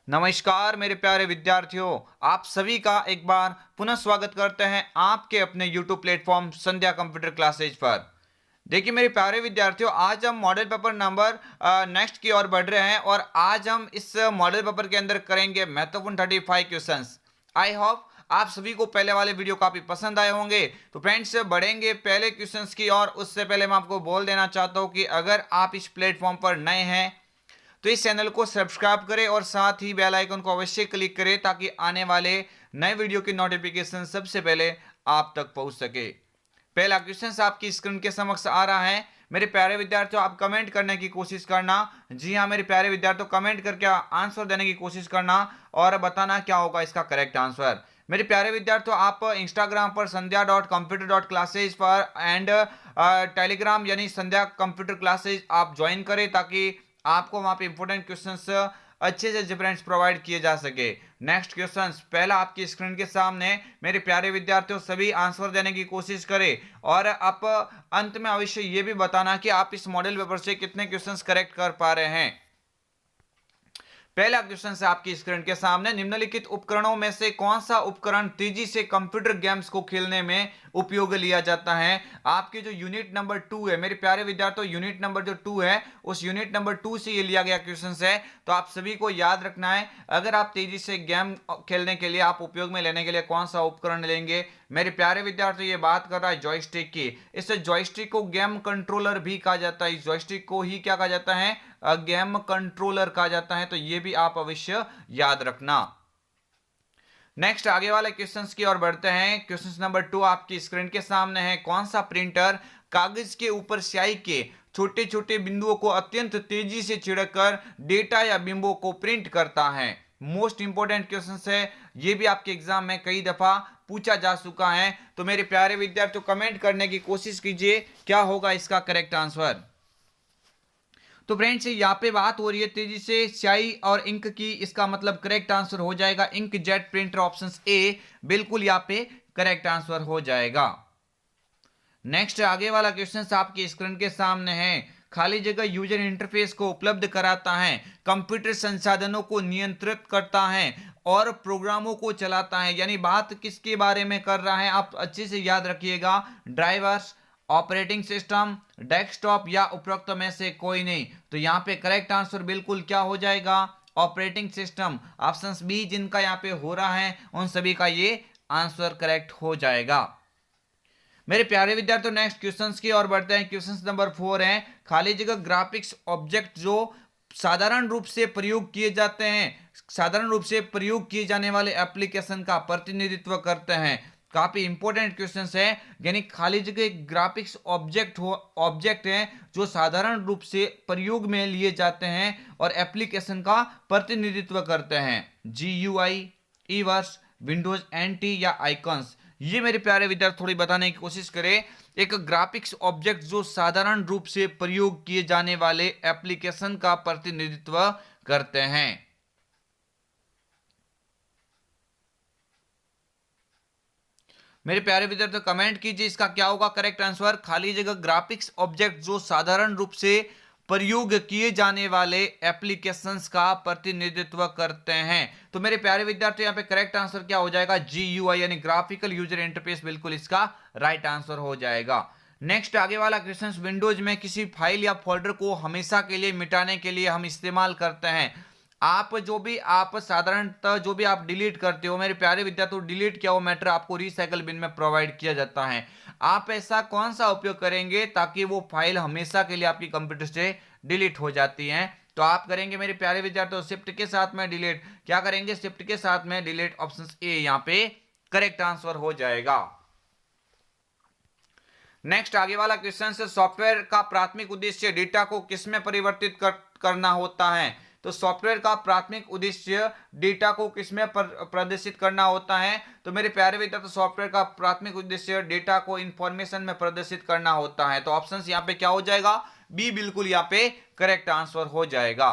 नमस्कार मेरे प्यारे विद्यार्थियों, आप सभी का एक बार पुनः स्वागत करते हैं आपके अपने YouTube प्लेटफॉर्म संध्या कंप्यूटर क्लासेज पर। देखिए मेरे प्यारे विद्यार्थियों, आज हम मॉडल पेपर नंबर नेक्स्ट की ओर बढ़ रहे हैं और आज हम इस मॉडल पेपर के अंदर करेंगे महत्वपूर्ण 35 क्वेश्चंस। आई होप आप सभी को पहले वाले वीडियो काफी पसंद आए होंगे। तो फ्रेंड्स, बढ़ेंगे पहले क्वेश्चंस की ओर। उससे पहले मैं आपको बोल देना चाहता हूं कि अगर आप इस प्लेटफॉर्म पर नए हैं तो इस चैनल को सब्सक्राइब करें और साथ ही बेल आइकन को अवश्य क्लिक करें ताकि आने वाले नए वीडियो की नोटिफिकेशन सबसे पहले आप तक पहुंच सके। पहला क्वेश्चन आपकी स्क्रीन के समक्ष आ रहा है। मेरे प्यारे विद्यार्थियों, आप कमेंट करने की कोशिश करना। जी हाँ मेरे प्यारे विद्यार्थियों, कमेंट करके आंसर देने की कोशिश करना और बताना क्या होगा इसका करेक्ट आंसर। मेरे प्यारे विद्यार्थियों, आप इंस्टाग्राम पर संध्या.computer.classes पर एंड टेलीग्राम यानी संध्या कंप्यूटर क्लासेज आप ज्वाइन करें ताकि आपको वहां पे इंपॉर्टेंट क्वेश्चंस अच्छे से डिफरेंस प्रोवाइड किए जा सके। नेक्स्ट क्वेश्चन पहला आपकी स्क्रीन के सामने। मेरे प्यारे विद्यार्थियों, सभी आंसर देने की कोशिश करें और आप अंत में अवश्य ये भी बताना कि आप इस मॉडल पेपर से कितने क्वेश्चंस करेक्ट कर पा रहे हैं। पहला क्वेश्चन है आपकी स्क्रीन के सामने। निम्नलिखित उपकरणों में से कौन सा उपकरण तेजी से कंप्यूटर गेम्स को खेलने में उपयोग लिया जाता है? आपके जो यूनिट नंबर 2 है मेरे प्यारे विद्यार्थियों, यूनिट नंबर जो 2 है उस यूनिट नंबर 2 से ये लिया गया क्वेश्चन है। तो आप सभी को याद रखना है, अगर आप तेजी से गेम खेलने के लिए आप उपयोग में लेने के लिए कौन सा उपकरण लेंगे। मेरे प्यारे विद्यार्थियों, ये बात कर रहा है जॉयस्टिक की। इस जॉयस्टिक को गेम कंट्रोलर भी कहा जाता है। इस जॉयस्टिक को ही क्या कहा जाता है? गेम कंट्रोलर कहा जाता है। तो ये भी आप अवश्य याद रखना। नेक्स्ट आगे वाले क्वेश्चंस की ओर बढ़ते हैं। क्वेश्चन नंबर 2 आपकी स्क्रीन के सामने है। कौन सा प्रिंटर कागज के ऊपर स्याही के छोटे छोटे बिंदुओं को अत्यंत तेजी से छिड़ककर डेटा या बिंबों को प्रिंट करता है? मोस्ट इंपोर्टेंट क्वेश्चन है, ये भी आपके एग्जाम में कई दफा पूछा जा चुका है। तो मेरे प्यारे विद्यार्थियों, कमेंट करने की कोशिश कीजिए क्या होगा इसका करेक्ट आंसर। तो फ्रेंड्स, यहाँ पे बात हो रही है तेजी से स्याही और इंक की। इसका मतलब करेक्ट आंसर हो जाएगा inkjet printer, option A बिल्कुल यहाँ पे करेक्ट आंसर हो जाएगा। नेक्स्ट आगे वाला क्वेश्चन आपकी स्क्रीन के सामने है। खाली जगह यूजर इंटरफेस को उपलब्ध कराता है, कंप्यूटर संसाधनों को नियंत्रित करता है और प्रोग्रामों को चलाता है। यानी बात किसके बारे में कर रहा है? आप अच्छे से याद रखिएगा। ड्राइवर्स, ऑपरेटिंग सिस्टम, डेस्कटॉप या उपरोक्त में से कोई नहीं। तो यहाँ पे करेक्ट आंसर बिल्कुल क्या हो जाएगा? Operating system. ऑप्शन बी जिनका यहाँ पे हो रहा है उन सभी का ये आंसर करेक्ट हो जाएगा। मेरे प्यारे विद्यार्थियों, नेक्स्ट क्वेश्चंस की ओर बढ़ते हैं। क्वेश्चन नंबर 4 है। खाली जगह ग्राफिक्स ऑब्जेक्ट जो साधारण रूप से प्रयोग किए जाते हैं, साधारण रूप से प्रयोग किए जाने वाले एप्लीकेशन का प्रतिनिधित्व करते हैं। काफी इंपॉर्टेंट क्वेश्चन है। यानी खाली जगह एक ग्राफिक्स ऑब्जेक्ट है जो साधारण रूप से प्रयोग में लिए जाते हैं और एप्लीकेशन का प्रतिनिधित्व करते हैं। GUI, ईवर्स, विंडोज NT या आइकॉन्स। ये मेरे प्यारे विद्यार्थी थोड़ी बताने की कोशिश करें। एक ग्राफिक्स ऑब्जेक्ट जो साधारण रूप से प्रयोग किए जाने वाले एप्लीकेशन का प्रतिनिधित्व करते हैं। मेरे प्यारे विद्यार्थियों, कमेंट कीजिए इसका क्या होगा करेक्ट आंसर। खाली जगह ग्राफिक्स ऑब्जेक्ट जो साधारण रूप से प्रयोग किए जाने वाले एप्लीकेशंस का प्रतिनिधित्व करते हैं। तो मेरे प्यारे विद्यार्थियों, यहाँ पे करेक्ट आंसर क्या हो जाएगा? GUI यानी ग्राफिकल यूजर इंटरफेस बिल्कुल इसका राइट आंसर हो जाएगा। नेक्स्ट आगे वाला क्वेश्चन, विंडोज में किसी फाइल या फोल्डर को हमेशा के लिए मिटाने के लिए हम इस्तेमाल करते हैं। आप साधारणतः जो भी आप डिलीट करते हो मेरे प्यारे विद्यार्थियों, डिलीट किया हुआ मैटर आपको रिसाइकल बिन में प्रोवाइड किया जाता है। आप ऐसा कौन सा उपयोग करेंगे ताकि वो फाइल हमेशा के लिए आपकी कंप्यूटर से डिलीट हो जाती है? तो आप करेंगे मेरे प्यारे विद्यार्थियों शिफ्ट के साथ में डिलीट। क्या करेंगे? शिफ्ट के साथ में डिलीट। ऑप्शन ए यहाँ पे करेक्ट आंसर हो जाएगा। नेक्स्ट आगे वाला क्वेश्चन से, सॉफ्टवेयर का प्राथमिक उद्देश्य डेटा को किसमें परिवर्तित करना होता है? तो सॉफ्टवेयर का प्राथमिक उद्देश्य डेटा को किसमें प्रदर्शित करना होता है? तो मेरे प्यारे विद्यार्थी, सॉफ्टवेयर का प्राथमिक उद्देश्य डेटा को इंफॉर्मेशन में प्रदर्शित करना होता है। तो ऑप्शन यहाँ पे क्या हो जाएगा? बी बिल्कुल यहाँ पे करेक्ट आंसर हो जाएगा।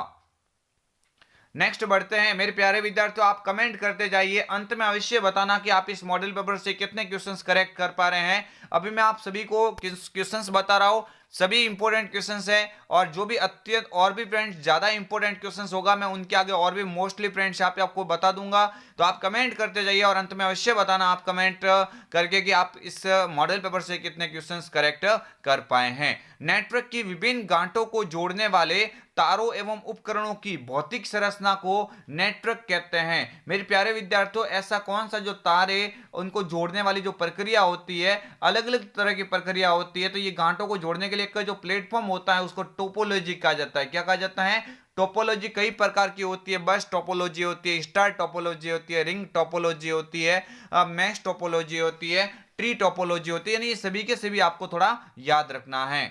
नेक्स्ट बढ़ते हैं मेरे प्यारे विद्यार्थियों, आप कमेंट करते जाइए, अंत में अवश्य बताना कि आप इस मॉडल पेपर से कितने क्वेश्चंस करेक्ट कर पा रहे हैं। अभी मैं आप सभी को क्वेश्चंस बता रहा हूं, सभी इंपॉर्टेंट क्वेश्चंस हैं, और जो भी अत्यंत और भी फ्रेंड्स ज्यादा इंपॉर्टेंट क्वेश्चंस होगा मैं उनके आगे और भी मोस्टली फ्रेंड्स यहाँ पे आपको बता दूंगा। तो आप कमेंट करते जाइए और अंत में अवश्य बताना आप कमेंट करके कि आप इस मॉडल पेपर से कितने क्वेश्चंस करेक्ट कर पाए हैं। नेटवर्क की विभिन्न गांठों को जोड़ने वाले तारों एवं उपकरणों की भौतिक संरचना को नेटवर्क कहते हैं। मेरे प्यारे विद्यार्थियों, ऐसा कौन सा जो तार है उनको जोड़ने वाली जो प्रक्रिया होती है, अलग अलग तरह की प्रक्रिया होती है, तो ये गांठों को जोड़ने के लिए एक जो प्लेटफॉर्म होता है उसको टोपोलॉजी कहा जाता है। क्या कहा जाता है? टोपोलॉजी कई प्रकार की होती है, बस टोपोलॉजी होती है, स्टार टोपोलॉजी होती है, रिंग टोपोलॉजी होती है, मैश टोपोलॉजी होती है, ट्री टोपोलॉजी होती है, यानी ये सभी के सभी आपको थोड़ा याद रखना है।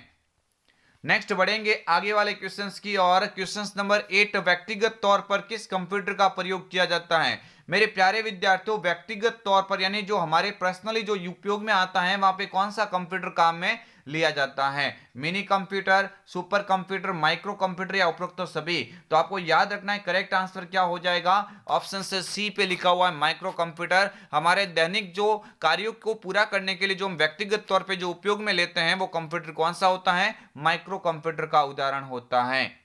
नेक्स्ट बढ़ेंगे आगे वाले क्वेश्चंस की और क्वेश्चंस नंबर 8, व्यक्तिगत तौर पर किस कंप्यूटर का प्रयोग किया जाता है? मेरे प्यारे विद्यार्थियों, व्यक्तिगत तौर पर यानी जो हमारे पर्सनली जो उपयोग में आता है वहां पे कौन सा कंप्यूटर काम में लिया जाता है? Mini computer, super computer, micro computer या उपरोक्त तो सभी? तो आपको याद रखना है करेक्ट आंसर क्या हो जाएगा। ऑप्शन से सी पे लिखा हुआ है माइक्रो कंप्यूटर। हमारे दैनिक जो कार्यों को पूरा करने के लिए जो हम व्यक्तिगत तौर पे जो उपयोग में लेते हैं वो कंप्यूटर कौन सा होता है? माइक्रो कंप्यूटर का उदाहरण होता है।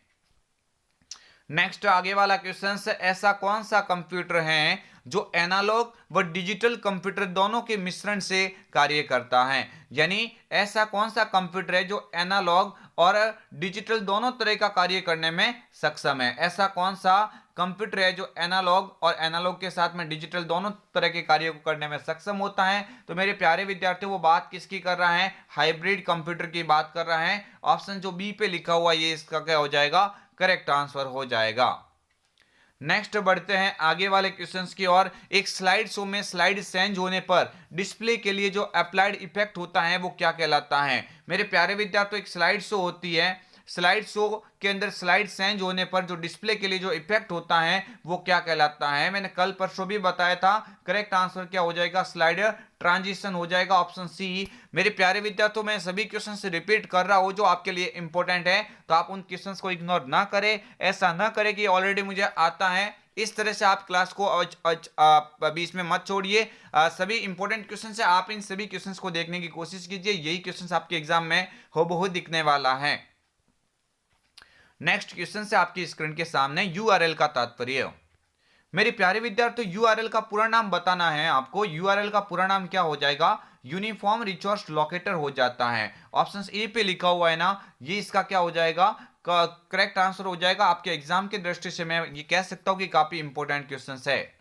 नेक्स्ट आगे वाला क्वेश्चन है, ऐसा कौन सा कंप्यूटर है जो एनालॉग व डिजिटल कंप्यूटर दोनों के मिश्रण से कार्य करता है? यानी ऐसा कौन सा कंप्यूटर है जो एनालॉग और डिजिटल दोनों तरह का कार्य करने में सक्षम है? ऐसा कौन सा कंप्यूटर है जो एनालॉग और एनालॉग के साथ में डिजिटल दोनों तरह के कार्यों को करने में सक्षम होता है? तो मेरे प्यारे विद्यार्थियों, वो बात किसकी कर रहा है? हाइब्रिड कंप्यूटर की बात कर रहा है। ऑप्शन जो बी पे लिखा हुआ ये इसका क्या हो जाएगा? करेक्ट आंसर हो जाएगा। नेक्स्ट बढ़ते हैं आगे वाले क्वेश्चंस की ओर। एक स्लाइड शो में स्लाइड चेंज होने पर डिस्प्ले के लिए जो अप्लाइड इफेक्ट होता है वो क्या कहलाता है? मेरे प्यारे विद्यार्थियों, एक स्लाइड शो होती है, स्लाइड शो के अंदर स्लाइड चेंज होने पर जो डिस्प्ले के लिए जो इफेक्ट होता है वो क्या कहलाता है? मैंने कल परसों भी बताया था। करेक्ट आंसर क्या हो जाएगा? स्लाइड ट्रांजिशन हो जाएगा, ऑप्शन सी। मेरे प्यारे विद्यार्थियों, मैं सभी क्वेश्चन से रिपीट कर रहा हूं जो आपके लिए इंपॉर्टेंट है, तो आप उन क्वेश्चंस को इग्नोर ना करें। ऐसा ना करें कि ऑलरेडी मुझे आता है, इस तरह से आप क्लास को बीच में मत छोड़िए। सभी इंपॉर्टेंट क्वेश्चन है, आप इन सभी क्वेश्चंस को देखने की कोशिश कीजिए, यही क्वेश्चंस आपके एग्जाम में हूबहू दिखने वाला है। नेक्स्ट क्वेश्चन से आपकी स्क्रीन के सामने यूआरएल का तात्पर्य। मेरे प्यारे विद्यार्थियों, यूआरएल का पूरा नाम बताना है आपको। यूआरएल का पूरा नाम क्या हो जाएगा? यूनिफॉर्म रिसोर्स लोकेटर हो जाता है। ऑप्शन ए पे लिखा हुआ है ना, ये इसका क्या हो जाएगा? करेक्ट आंसर हो जाएगा। आपके एग्जाम की दृष्टि से मैं ये कह सकता हूं कि काफी इंपॉर्टेंट क्वेश्चन है।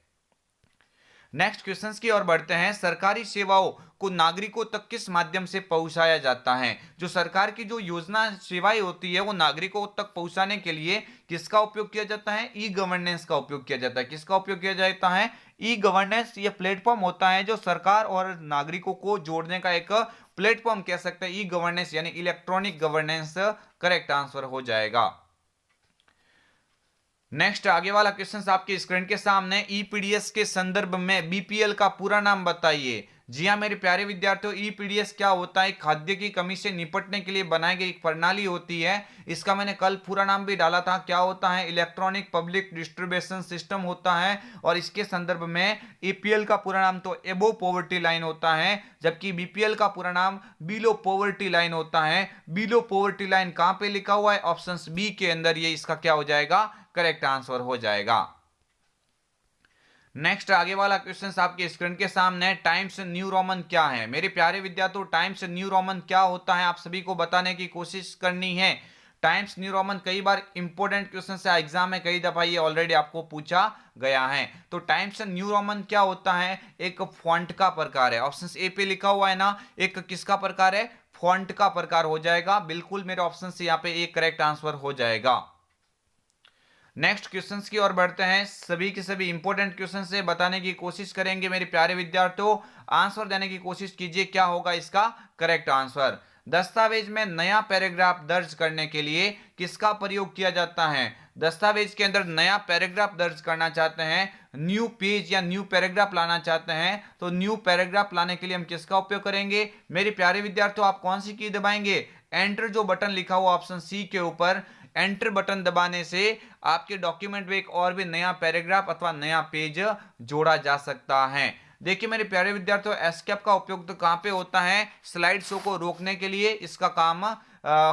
नेक्स्ट क्वेश्चंस की ओर बढ़ते हैं। सरकारी सेवाओं को नागरिकों तक किस माध्यम से पहुंचाया जाता है? जो सरकार की जो योजना सेवाएं होती है वो नागरिकों तक पहुंचाने के लिए किसका उपयोग किया जाता है? ई गवर्नेंस का उपयोग किया जाता है। किसका उपयोग किया जाता है? E governance. ये प्लेटफॉर्म होता है जो सरकार और नागरिकों को जोड़ने का एक प्लेटफॉर्म कह सकते हैं। ई गवर्नेंस यानी इलेक्ट्रॉनिक गवर्नेंस करेक्ट आंसर हो जाएगा। नेक्स्ट आगे वाला क्वेश्चन आपकी स्क्रीन के सामने। ईपीडीएस के संदर्भ में बीपीएल का पूरा नाम बताइए। जी हां मेरे प्यारे विद्यार्थियों, ईपीडीएस क्या होता है? खाद्य की कमी से निपटने के लिए बनाई गई एक प्रणाली होती है। इसका मैंने कल पूरा नाम भी डाला था। क्या होता है? इलेक्ट्रॉनिक पब्लिक डिस्ट्रीब्यूशन सिस्टम होता है। और इसके संदर्भ में ईपीएल का पूरा नाम तो एबो पॉवर्टी लाइन होता है, जबकि बीपीएल का पूरा नाम बिलो पॉवर्टी लाइन होता है। बिलो पॉवर्टी लाइन कहां पे लिखा हुआ है? ऑप्शन बी के अंदर। ये इसका क्या हो जाएगा? करेक्ट आंसर हो जाएगा। नेक्स्ट आगे वाला क्वेश्चन आपकी स्क्रीन के सामने। टाइम्स न्यू रोमन क्या है? मेरे प्यारे विद्यार्थियों, टाइम्स न्यू रोमन क्या होता है आप सभी को बताने की कोशिश करनी है। टाइम्स न्यू रोमन कई बार इंपॉर्टेंट क्वेश्चन है एग्जाम में, कई दफा ये ऑलरेडी आपको पूछा गया है। तो टाइम्स न्यू रोमन क्या होता है? एक फॉन्ट का प्रकार है। ऑप्शन ए पे लिखा हुआ है ना, एक किसका प्रकार है? फॉन्ट का प्रकार हो जाएगा। बिल्कुल मेरे ऑप्शन से यहाँ पे एक करेक्ट आंसर हो जाएगा। नेक्स्ट क्वेश्चंस की ओर बढ़ते हैं। सभी के सभी इंपॉर्टेंट क्वेश्चन से बताने की कोशिश करेंगे मेरे प्यारे विद्यार्थियों। आंसर देने की कोशिश कीजिए, क्या होगा इसका करेक्ट आंसर? दस्तावेज में नया पैराग्राफ दर्ज करने के लिए किसका प्रयोग किया जाता है? दस्तावेज के अंदर नया पैराग्राफ दर्ज करना चाहते हैं, न्यू पेज या न्यू पैराग्राफ लाना चाहते हैं, तो न्यू पैराग्राफ लाने के लिए हम किसका उपयोग करेंगे? मेरे प्यारे विद्यार्थियों, आप कौन सी की दबाएंगे? एंटर जो बटन लिखा हुआ ऑप्शन सी के ऊपर, एंटर बटन दबाने से आपके डॉक्यूमेंट में एक और भी नया पैराग्राफ अथवा नया पेज जोड़ा जा सकता है। देखिए मेरे प्यारे विद्यार्थियों, एस्केप का उपयोग तो कहाँ पे होता है? स्लाइड शो को रोकने के लिए इसका काम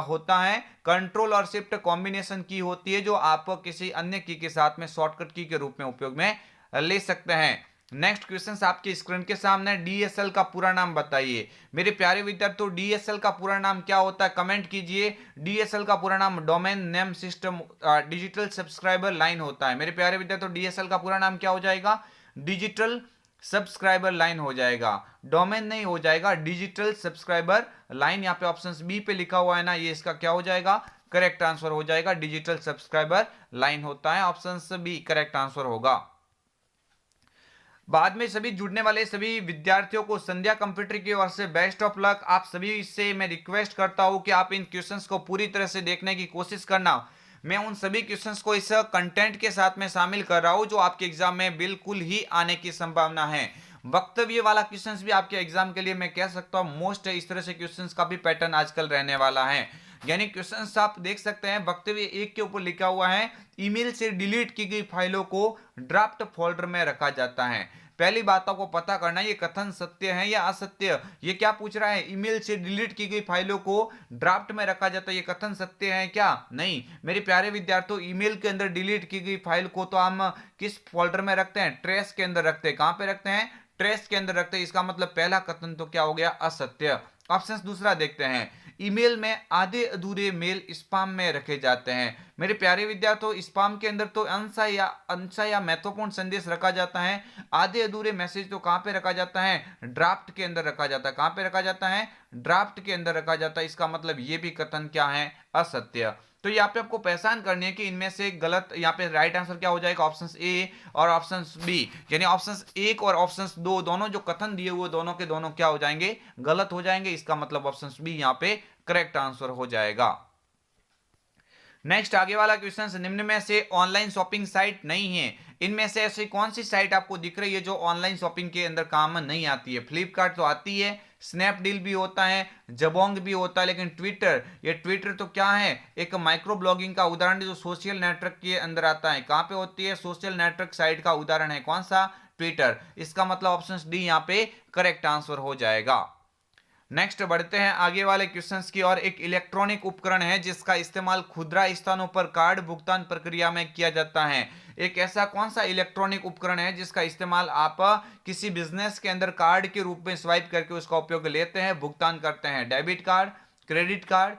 होता है। कंट्रोल और शिफ्ट कॉम्बिनेशन की होती है जो आप किसी अन्य की के साथ में शॉर्टकट की के रूप में उपयोग में ले सकते हैं। नेक्स्ट क्वेश्चन आपकी स्क्रीन के सामने, डीएसएल का पूरा नाम बताइए। मेरे प्यारे विद्यार्थियों, डीएसएल का पूरा नाम क्या होता है? कमेंट कीजिए। डीएसएल का पूरा नाम domain name system digital subscriber line होता है। मेरे प्यारे विद्यार्थियों, डीएसएल का पूरा नाम क्या हो जाएगा? डिजिटल सब्सक्राइबर लाइन हो जाएगा, डोमेन नहीं हो जाएगा, डिजिटल सब्सक्राइबर लाइन। यहाँ पे ऑप्शन बी पे लिखा हुआ है ना, ये इसका क्या हो जाएगा? करेक्ट आंसर हो जाएगा। डिजिटल सब्सक्राइबर लाइन होता है, ऑप्शन बी करेक्ट आंसर होगा। बाद में सभी जुड़ने वाले सभी विद्यार्थियों को संध्या कंप्यूटर की ओर से बेस्ट ऑफ लक। आप सभी से मैं रिक्वेस्ट करता हूं कि आप इन क्वेश्चंस को पूरी तरह से देखने की कोशिश करना। मैं उन सभी क्वेश्चंस को इस कंटेंट के साथ में शामिल कर रहा हूं जो आपके एग्जाम में बिल्कुल ही आने की संभावना है। वक्तव्य वाला क्वेश्चंस भी आपके एग्जाम के लिए मैं कह सकता हूं मोस्ट है। इस तरह से क्वेश्चंस का भी पैटर्न आजकल रहने वाला है। यानी क्वेश्चंस आप देख सकते हैं, वक्तव्य एक के ऊपर लिखा हुआ है ईमेल से डिलीट की गई फाइलों को ड्राफ्ट फोल्डर में रखा जाता है। पहली बात आपको पता करना है ये कथन सत्य है या असत्य। ये क्या पूछ रहा है? ईमेल से डिलीट की गई फाइलों को ड्राफ्ट में रखा जाता है, ये कथन सत्य है क्या? नहीं। मेरे प्यारे विद्यार्थियों, ईमेल के अंदर डिलीट की गई फाइल को तो हम किस फोल्डर में रखते हैं? ट्रेस के अंदर रखते हैं। कहां पे रखते हैं? ट्रेस के अंदर रखते हैं। इसका मतलब पहला कथन तो क्या हो गया? असत्य। ऑप्शन दूसरा देखते हैं, ईमेल में आधे अधूरे मेल स्पाम में रखे जाते हैं। मेरे प्यारे विद्यार्थियों, स्पाम के अंदर तो अंश या महत्वपूर्ण संदेश रखा जाता है। आधे अधूरे मैसेज तो कहां पे रखा जाता है? ड्राफ्ट के अंदर रखा जाता है। कहां पे रखा जाता है? ड्राफ्ट के अंदर रखा जाता है। इसका मतलब ये भी कथन क्या है? असत्य। तो यहाँ पे आपको पहचान करनी है कि इनमें से गलत, यहाँ पे राइट आंसर क्या हो जाएगा? ऑप्शन ए और ऑप्शन बी। यानी ऑप्शन एक और ऑप्शन दो दोनों जो कथन दिए हुए दोनों के दोनों क्या हो जाएंगे? गलत हो जाएंगे। इसका मतलब ऑप्शन बी यहाँ पे करेक्ट आंसर हो जाएगा। नेक्स्ट आगे वाला क्वेश्चन, निम्न में से ऑनलाइन शॉपिंग साइट नहीं है। इनमें से ऐसी कौन सी साइट आपको दिख रही है जो ऑनलाइन शॉपिंग के अंदर काम नहीं आती है? फ्लिपकार्ट तो आती है, स्नैपडील भी होता है, जबोंग भी होता है, लेकिन ट्विटर, ये ट्विटर तो क्या है? एक माइक्रो ब्लॉगिंग का उदाहरण जो सोशल नेटवर्क के अंदर आता है। कहां पे होती है? सोशल नेटवर्क साइट का उदाहरण है कौन सा? ट्विटर। इसका मतलब ऑप्शन डी यहाँ पे करेक्ट आंसर हो जाएगा। नेक्स्ट बढ़ते हैं आगे वाले क्वेश्चंस की और। एक इलेक्ट्रॉनिक उपकरण है जिसका इस्तेमाल खुदरा स्थानों पर कार्ड भुगतान प्रक्रिया में किया जाता है। एक ऐसा कौन सा इलेक्ट्रॉनिक उपकरण है जिसका इस्तेमाल आप किसी बिजनेस के अंदर कार्ड के रूप में स्वाइप करके उसका उपयोग लेते हैं, भुगतान करते हैं? Debit card, credit card,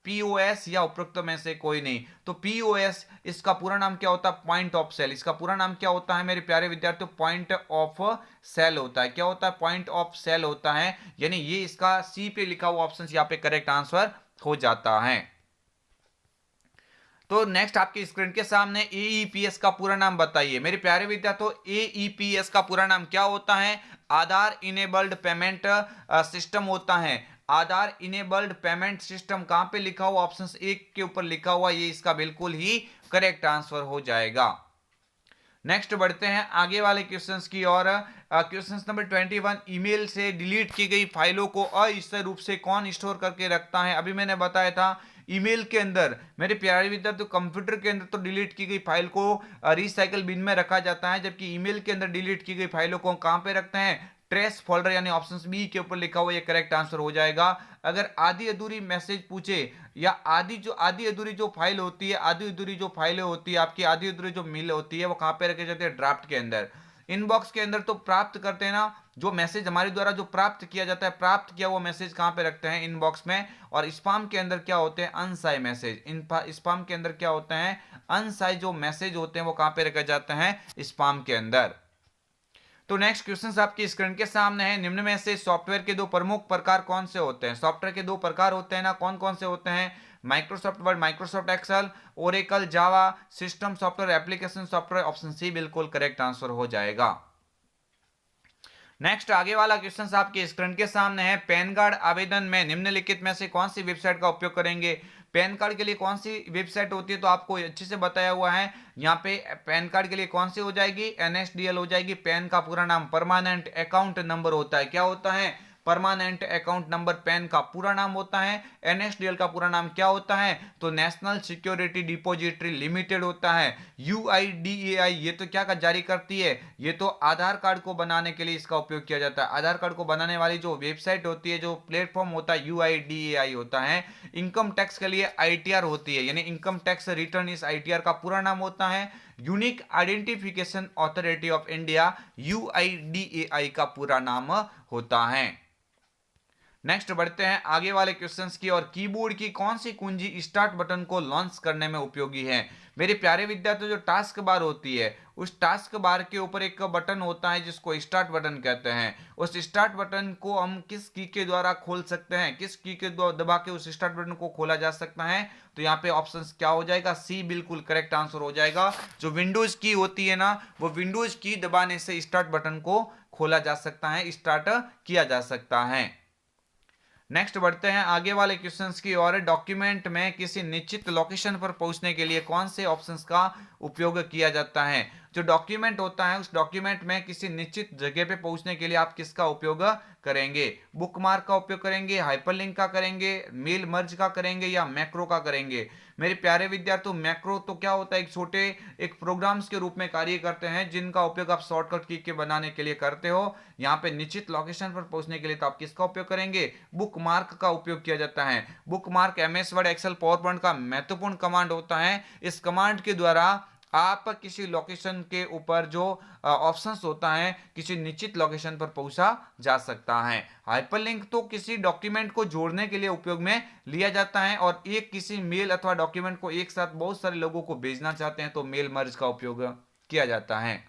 POS या उपरोक्त में से कोई नहीं। तो पीओएस, इसका पूरा नाम क्या होता है? Point of sale. इसका पूरा नाम क्या होता है मेरे प्यारे विद्यार्थियों? पॉइंट ऑफ सेल होता है। क्या होता है? पॉइंट ऑफ सेल होता है। यानी ये इसका सी पे लिखा हुआ ऑप्शन यहाँ पे करेक्ट आंसर हो जाता है। तो नेक्स्ट आपकी स्क्रीन के सामने एईपीएस का पूरा नाम बताइए। मेरे प्यारे विद्यार्थियों, एईपीएस का पूरा नाम क्या होता है? आधार इनेबल्ड पेमेंट सिस्टम होता है। आधार इनेबल्ड पेमेंट सिस्टम कहां पे लिखा हुआ? ऑप्शन एक के ऊपर लिखा हुआ, ये इसका बिल्कुल ही करेक्ट आंसर हो जाएगा। नेक्स्ट बढ़ते हैं आगे वाले क्वेश्चंस की और। क्वेश्चन नंबर 21, ईमेल से डिलीट की गई फाइलों को अस्थायी रूप से कौन स्टोर करके रखता है? अभी मैंने बताया था ईमेल के अंदर, मेरे प्यारे विद्यार्थियों, कंप्यूटर के अंदर तो डिलीट की गई फाइल को रिसाइकल बिन में रखा जाता है, जबकि ईमेल के अंदर डिलीट की गई फाइलों को कहां पे रखते हैं? Trace folder. यानी ऑप्शन बी के ऊपर लिखा हुआ ये करेक्ट आंसर हो जाएगा। अगर आधी अधूरी मैसेज पूछे या आधी अधूरी जो फाइल होती है, आधी अधूरी जो फाइलें होती है आपकी, आधी अधूरी जो मेल होती है वो कहां पे रखे जाते हैं? ड्राफ्ट के अंदर। इनबॉक्स के अंदर तो प्राप्त करते हैं ना, जो मैसेज हमारे द्वारा जो प्राप्त किया जाता है, प्राप्त किया हुआ मैसेज कहां पे रखते हैं? इनबॉक्स में। और स्पैम के अंदर क्या होते हैं? अनसाई मैसेज। स्पैम के अंदर क्या होते हैं? अनसाई जो मैसेज होते हैं वो कहां पे रखे जाते हैं? स्पैम के अंदर। तो नेक्स्ट क्वेश्चन आपकी स्क्रीन के सामने है, निम्न में से सॉफ्टवेयर के दो प्रमुख प्रकार कौन से होते हैं? सॉफ्टवेयर के दो प्रकार होते हैं ना, कौन कौन से होते हैं? Microsoft Word, Microsoft Excel, Oracle, Java, system software, application software. Option C बिल्कुल करेक्ट आंसर हो जाएगा। नेक्स्ट आगे वाला क्वेश्चन आपके स्क्रीन के सामने है, पैन कार्ड आवेदन में निम्नलिखित में से कौन सी वेबसाइट का उपयोग करेंगे? पैन कार्ड के लिए कौन सी वेबसाइट होती है? तो आपको अच्छे से बताया हुआ है यहाँ पे। पैन कार्ड के लिए कौन सी हो जाएगी? एनएसडीएल हो जाएगी। पैन का पूरा नाम परमानेंट अकाउंट नंबर होता है। क्या होता है? परमानेंट अकाउंट नंबर पैन का पूरा नाम होता है। एनएसडीएल का पूरा नाम क्या होता है? तो नेशनल सिक्योरिटी डिपॉजिटरी लिमिटेड होता है। यूआईडीएआई ये तो क्या जारी करती है? ये तो आधार कार्ड को बनाने के लिए इसका उपयोग किया जाता है। आधार कार्ड को बनाने वाली जो वेबसाइट होती है, जो प्लेटफॉर्म होता है, यूआईडीएआई होता है। इनकम टैक्स के लिए आईटीआर होती है, यानी इनकम टैक्स रिटर्न इस आईटीआर का पूरा नाम होता है। Unique identification authority of India UIDAI का पूरा नाम होता है। नेक्स्ट बढ़ते हैं आगे वाले क्वेश्चंस की और। कीबोर्ड की कौन सी कुंजी स्टार्ट बटन को लॉन्च करने में उपयोगी है? मेरे प्यारे विद्यार्थियों, जो टास्क बार होती है, उस टास्क बार के ऊपर एक बटन होता है जिसको स्टार्ट बटन कहते हैं। उस स्टार्ट बटन को हम किस की के द्वारा खोल सकते हैं? किस की के दबा के उस स्टार्ट बटन को खोला जा सकता है? तो यहाँ पे ऑप्शन क्या हो जाएगा? सी बिल्कुल करेक्ट आंसर हो जाएगा। जो विंडोज की होती है ना, वो विंडोज की दबाने से स्टार्ट बटन को खोला जा सकता है, स्टार्ट किया जा सकता है। नेक्स्ट बढ़ते हैं आगे वाले क्वेश्चंस की ओर। डॉक्यूमेंट में किसी निश्चित लोकेशन पर पहुंचने के लिए कौन से ऑप्शंस का उपयोग किया जाता है? जो डॉक्यूमेंट होता है, उस डॉक्यूमेंट में किसी निश्चित जगह पे पहुंचने के लिए आप किसका उपयोग करेंगे? बुकमार्क का उपयोग करेंगे, हाइपरलिंक का करेंगे, मेल मर्ज का करेंगे, या मैक्रो का करेंगे? मेरे प्यारे विद्यार्थियों, मैक्रो तो क्या होता है? एक प्रोग्राम्स के रूप में कार्य करते हैं जिनका उपयोग आप शॉर्टकट की के बनाने के लिए करते हो। यहाँ पे निश्चित लोकेशन पर पहुंचने के लिए तो आप किसका उपयोग करेंगे? बुकमार्क का उपयोग किया जाता है। Bookmark MS Word, Excel, PowerPoint का महत्वपूर्ण कमांड होता है। इस कमांड के द्वारा आप किसी लोकेशन के ऊपर जो ऑप्शंस होता है, किसी निश्चित लोकेशन पर पहुंचा जा सकता है। हाइपरलिंक तो किसी डॉक्यूमेंट को जोड़ने के लिए उपयोग में लिया जाता है, और एक किसी मेल अथवा डॉक्यूमेंट को एक साथ बहुत सारे लोगों को भेजना चाहते हैं तो मेल मर्ज का उपयोग किया जाता है।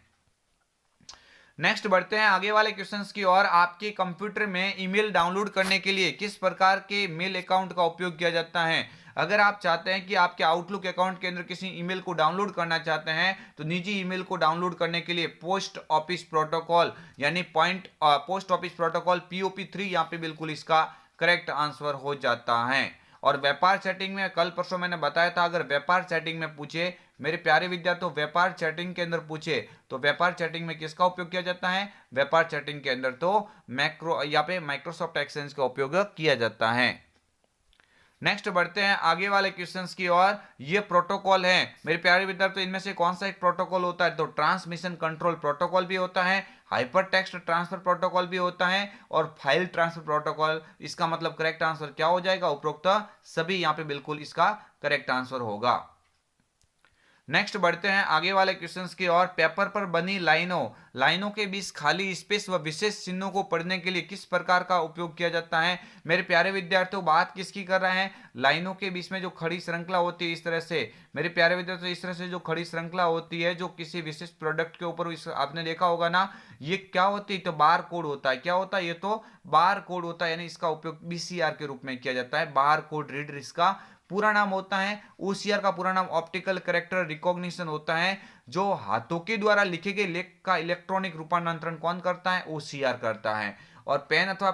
नेक्स्ट बढ़ते हैं आगे वाले क्वेश्चंस की ओर। आपके कंप्यूटर में ईमेल डाउनलोड करने के लिए किस प्रकार के मेल अकाउंट का उपयोग किया जाता है? अगर आप चाहते हैं कि आपके आउटलुक अकाउंट के अंदर किसी ईमेल को डाउनलोड करना चाहते हैं, तो निजी ईमेल को डाउनलोड करने के लिए पोस्ट ऑफिस प्रोटोकॉल, यानी पोस्ट ऑफिस प्रोटोकॉल POP3 यहाँ पे बिल्कुल इसका करेक्ट आंसर हो जाता है। और व्यापार चैटिंग में कल परसों मैंने बताया था, अगर व्यापार चैटिंग में पूछे मेरे प्यारे विद्यार्थियों, व्यापार चैटिंग के अंदर पूछे तो व्यापार चैटिंग में किसका उपयोग किया जाता है? व्यापार चैटिंग के अंदर तो मैक्रो यहाँ पे माइक्रोसॉफ्ट एक्सेंज का उपयोग किया जाता है। नेक्स्ट बढ़ते हैं आगे वाले क्वेश्चंस की ओर। ये प्रोटोकॉल है मेरे प्यारे विद्यार्थियों, इनमें से कौन सा एक प्रोटोकॉल होता है? तो ट्रांसमिशन कंट्रोल प्रोटोकॉल भी होता है, हाइपर टेक्स्ट ट्रांसफर प्रोटोकॉल भी होता है, और फाइल ट्रांसफर प्रोटोकॉल। इसका मतलब करेक्ट आंसर क्या हो जाएगा? उपरोक्त सभी यहाँ पे बिल्कुल इसका करेक्ट आंसर होगा। नेक्स्ट बढ़ते हैं आगे वाले क्वेश्चंस की ओर। पेपर पर बनी लाइनों के बीच खाली स्पेस व विशेष चिन्हों को पढ़ने के लिए किस प्रकार का उपयोग किया जाता है? मेरे प्यारे विद्यार्थियों, बात किसकी कर रहे हैं? लाइनों के बीच में जो खड़ी श्रृंखला होती है, इस तरह से मेरे प्यारे विद्यार्थियों, इस तरह से जो खड़ी श्रृंखला होती है, जो किसी विशेष प्रोडक्ट के ऊपर, आपने देखा होगा ना, ये क्या होती है? तो बार कोड होता है। क्या होता है? ये तो बार कोड होता है, यानी इसका उपयोग BCR के रूप में किया जाता है। बार कोड रीडर इसका पूरा नाम होता है। OCR का पूरा नाम ऑप्टिकल कैरेक्टर रिकॉग्निशन होता है। जो हाथों के द्वारा लिखे गए लेख का इलेक्ट्रॉनिक रूपांतरण कौन करता है? OCR करता है। और पेन अथवा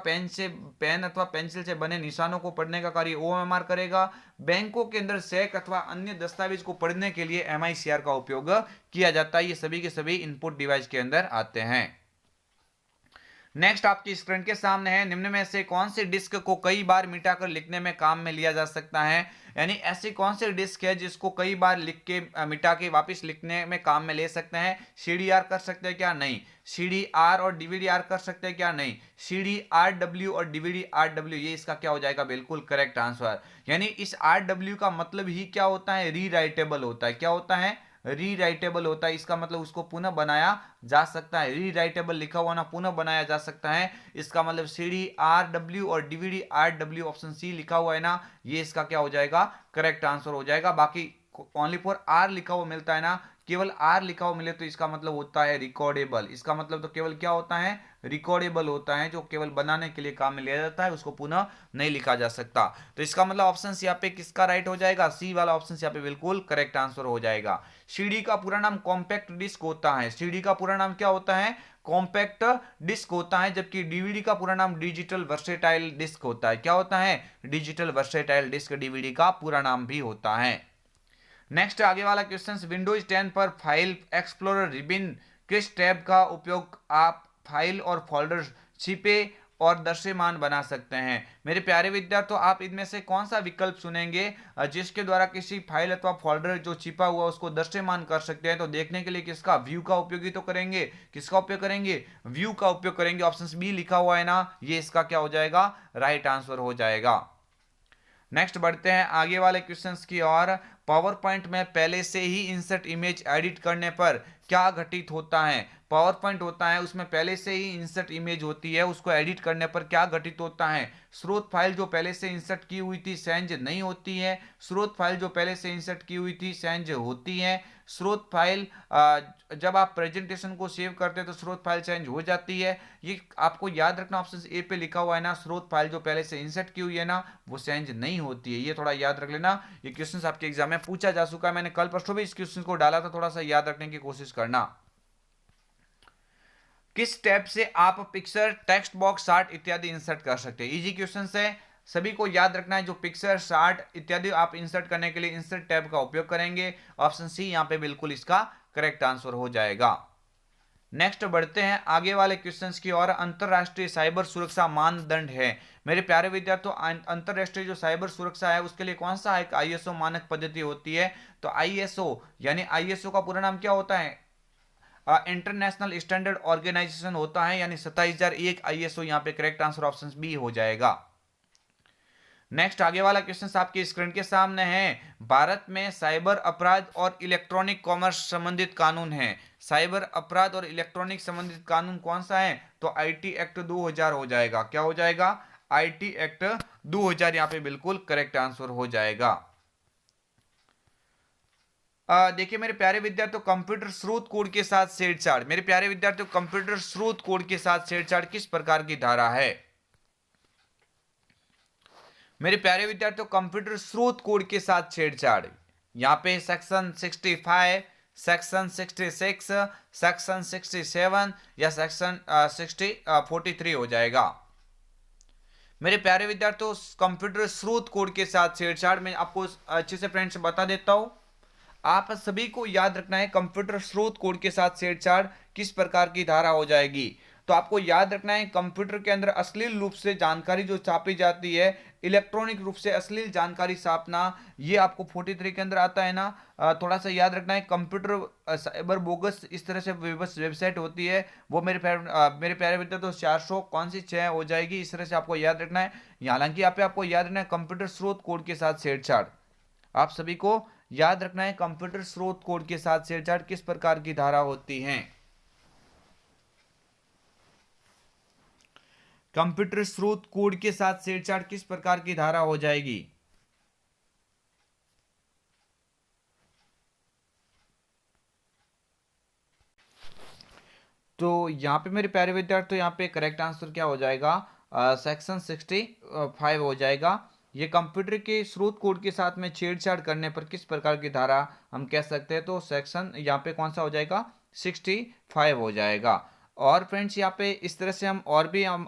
पेंसिल से बने निशानों को पढ़ने का कार्य OMR करेगा। बैंकों के अंदर चेक अथवा अन्य दस्तावेज को पढ़ने के लिए MICR का उपयोग किया जाता है। ये सभी के सभी इनपुट डिवाइस के अंदर आते हैं। नेक्स्ट आपकी स्क्रीन के सामने है, निम्न में से कौन सी डिस्क को कई बार मिटाकर लिखने में काम में लिया जा सकता है? यानी ऐसी कौन सी डिस्क है जिसको कई बार लिख के मिटा के वापस लिखने में काम में ले सकते हैं? CDR कर सकते हैं क्या? नहीं। CDR और DVDR कर सकते हैं क्या? नहीं। CDRW और DVDRW, ये इसका क्या हो जाएगा? बिल्कुल करेक्ट आंसर। यानी इस RW का मतलब ही क्या होता है? रीराइटेबल होता है। क्या होता है? रीराइटेबल होता है। इसका मतलब उसको पुनः बनाया जा सकता है। रीराइटेबल लिखा हुआ ना पुनः बनाया जा सकता है। इसका मतलब CDRW और DVDRW, ऑप्शन सी लिखा हुआ है ना, ये इसका क्या हो जाएगा? करेक्ट आंसर हो जाएगा। बाकी ओनली फॉर R लिखा हुआ मिलता है ना, केवल R लिखा हुआ मिले तो इसका मतलब होता है रिकॉर्डेबल। इसका मतलब तो केवल क्या होता है? रिकॉर्डेबल होता है, जो केवल बनाने के लिए काम में लिया जाता है, उसको पुनः नहीं लिखा जा सकता। तो इसका मतलब ऑप्शन यहाँ पे किसका राइट हो जाएगा? सी वाला ऑप्शन यहाँ पे बिल्कुल करेक्ट आंसर हो जाएगा। CD का पूरा नाम कॉम्पैक्ट डिस्क होता है। CD का पूरा नाम क्या होता है? कॉम्पैक्ट डिस्क होता है। जबकि DVD का पूरा नाम डिजिटल वर्सेटाइल डिस्क होता है। क्या होता है? डिजिटल वर्सेटाइल डिस्क DVD का पूरा नाम भी होता है। नेक्स्ट आगे वाला क्वेश्चन, विंडोज 10 पर फाइल एक्सप्लोरर रिबिन किस टैब का उपयोग आप फाइल और फोल्डर छिपे और दृश्यमान बना सकते हैं। मेरे प्यारे विद्यार्थियों, आप इनमें से कौन सा विकल्प चुनेंगे जिसके द्वारा किसी फाइल अथवा फोल्डर जो छिपा हुआ उसको दृश्यमान कर सकते हैं? तो देखने के लिए किसका व्यू का उपयोग ही तो करेंगे। किसका उपयोग करेंगे? व्यू का उपयोग करेंगे। ऑप्शन बी लिखा हुआ है ना, ये इसका क्या हो जाएगा? राइट आंसर हो जाएगा। नेक्स्ट बढ़ते हैं आगे वाले क्वेश्चंस की ओर। पावर पॉइंट में पहले से ही इंसर्ट इमेज एडिट करने पर क्या घटित होता है? पावर पॉइंट होता है, उसमें पहले से ही इंसर्ट इमेज होती है, उसको एडिट करने पर क्या घटित होता है? स्रोत फाइल जो पहले से इंसर्ट की हुई थी चेंज नहीं होती है। स्रोत फाइल जो पहले से इंसर्ट की हुई थी चेंज होती है। स्रोत फाइल जब आप प्रेजेंटेशन को सेव करते हैं तो स्रोत फाइल चेंज हो जाती है। ये आपको याद रखना, ऑप्शन ए पे लिखा हुआ है ना, स्रोत फाइल जो पहले से इंसर्ट की हुई है ना वो चेंज नहीं होती है। ये थोड़ा याद रख लेना, ये क्वेश्चन आपके एग्जाम में पूछा जा चुका है। मैंने कल परसों भी इस क्वेश्चन को डाला था, थोड़ा सा याद रखने की कोशिश करना। किस टैब से आप पिक्चर, टेक्स्ट बॉक्स, चार्ट इत्यादि इंसर्ट कर सकते हैं? इजी क्वेश्चन है, सभी को याद रखना है। जो पिक्चर, चार्ट इत्यादि आप इंसर्ट करने के लिए इंसर्ट टैब का उपयोग करेंगे। ऑप्शन सी यहां पे बिल्कुल इसका करेक्ट आंसर हो जाएगा। नेक्स्ट बढ़ते हैं आगे वाले क्वेश्चंस की ओर। अंतरराष्ट्रीय साइबर सुरक्षा मानदंड है। मेरे प्यारे विद्यार्थियों, अंतरराष्ट्रीय जो साइबर सुरक्षा है उसके लिए कौन सा एक आईएसओ मानक पद्धति होती है? तो आईएसओ, यानी आईएसओ का पूरा नाम क्या होता है? इंटरनेशनल स्टैंडर्ड ऑर्गेनाइजेशन होता है, यानी 27001 आईएसओ यहां पे करेक्ट आंसर ऑप्शन बी हो जाएगा। नेक्स्ट आगे वाला क्वेश्चन आपकी स्क्रीन के सामने है। भारत में साइबर अपराध और इलेक्ट्रॉनिक कॉमर्स संबंधित कानून है। साइबर अपराध और इलेक्ट्रॉनिक संबंधित कानून कौन सा है? तो आईटी एक्ट 2000 हो जाएगा। क्या हो जाएगा? आईटी एक्ट 2000 यहां पे बिल्कुल करेक्ट आंसर हो जाएगा। देखिए मेरे प्यारे विद्यार्थियों, कंप्यूटर स्रोत कोड के साथ छेड़छाड़। मेरे प्यारे विद्यार्थियों, कंप्यूटर स्रोत कोड के साथ छेड़छाड़ किस प्रकार की धारा है? मेरे प्यारे विद्यार्थियों, कंप्यूटर स्रोत कोड के साथ छेड़छाड़, यहां पे सेक्शन 65, सेक्शन 66, सेक्शन 67 या सेक्शन 43 हो जाएगा। मेरे प्यारे विद्यार्थियों, कंप्यूटर स्रोत कोड के साथ छेड़छाड़ में आपको अच्छे से फ्रेंड्स बता देता हूं। आप सभी को याद रखना है कंप्यूटर स्रोत कोड के साथ छेड़छाड़ किस प्रकार की धारा हो जाएगी। तो आपको याद रखना है कंप्यूटर के अंदर अश्लील रूप से जानकारी जो छापी जाती है, इलेक्ट्रॉनिक रूप से अश्लील जानकारी छापना, ये आपको 43 के अंदर आता है ना। थोड़ा सा याद रखना है, कंप्यूटर साइबर बोगस इस तरह से वेबसाइट होती है वो मेरे प्यारे विद्यार्थी तो 400 कौन सी 6 हो जाएगी, इस तरह से आपको याद रखना है। हालांकि यहाँ पे आपको याद रखना है कंप्यूटर स्रोत कोड के साथ छेड़छाड़, आप सभी को याद रखना है कंप्यूटर स्रोत कोड के साथ छेड़छाड़ किस प्रकार की धारा होती है। कंप्यूटर स्रोत कोड के साथ छेड़छाड़ किस प्रकार की धारा हो जाएगी? तो यहां पे मेरे प्यारे विद्यार्थी, यहां पे करेक्ट आंसर क्या हो जाएगा? सेक्शन 65 हो जाएगा। ये कंप्यूटर के स्रोत कोड के साथ में छेड़छाड़ करने पर किस प्रकार की धारा हम कह सकते हैं? तो सेक्शन यहाँ पे कौन सा हो जाएगा? 65 हो जाएगा। और फ्रेंड्स यहाँ पे इस तरह से हम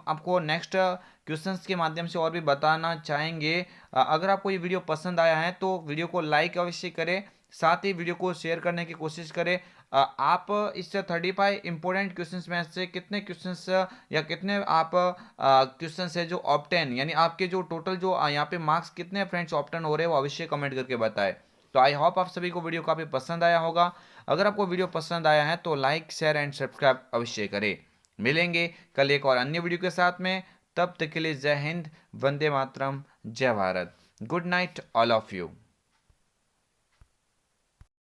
आपको नेक्स्ट क्वेश्चंस के माध्यम से और भी बताना चाहेंगे। अगर आपको ये वीडियो पसंद आया है तो वीडियो को लाइक अवश्य करें, साथ ही वीडियो को शेयर करने की कोशिश करें। आप इस 35 इंपॉर्टेंट क्वेश्चंस में से कितने क्वेश्चंस या कितने आप क्वेश्चंस है जो ऑप्टेन, यानी आपके जो टोटल जो यहाँ पे मार्क्स कितने फ्रेंड्स ऑप्टेन हो रहे हैं वो अवश्य कमेंट करके बताएं। तो आई होप आप सभी को वीडियो काफ़ी पसंद आया होगा। अगर आपको वीडियो पसंद आया है तो लाइक, शेयर एंड सब्सक्राइब अवश्य करें। मिलेंगे कल एक और अन्य वीडियो के साथ में, तब तक के लिए जय हिंद, वंदे मातरम, जय Bharat. Good night all of you.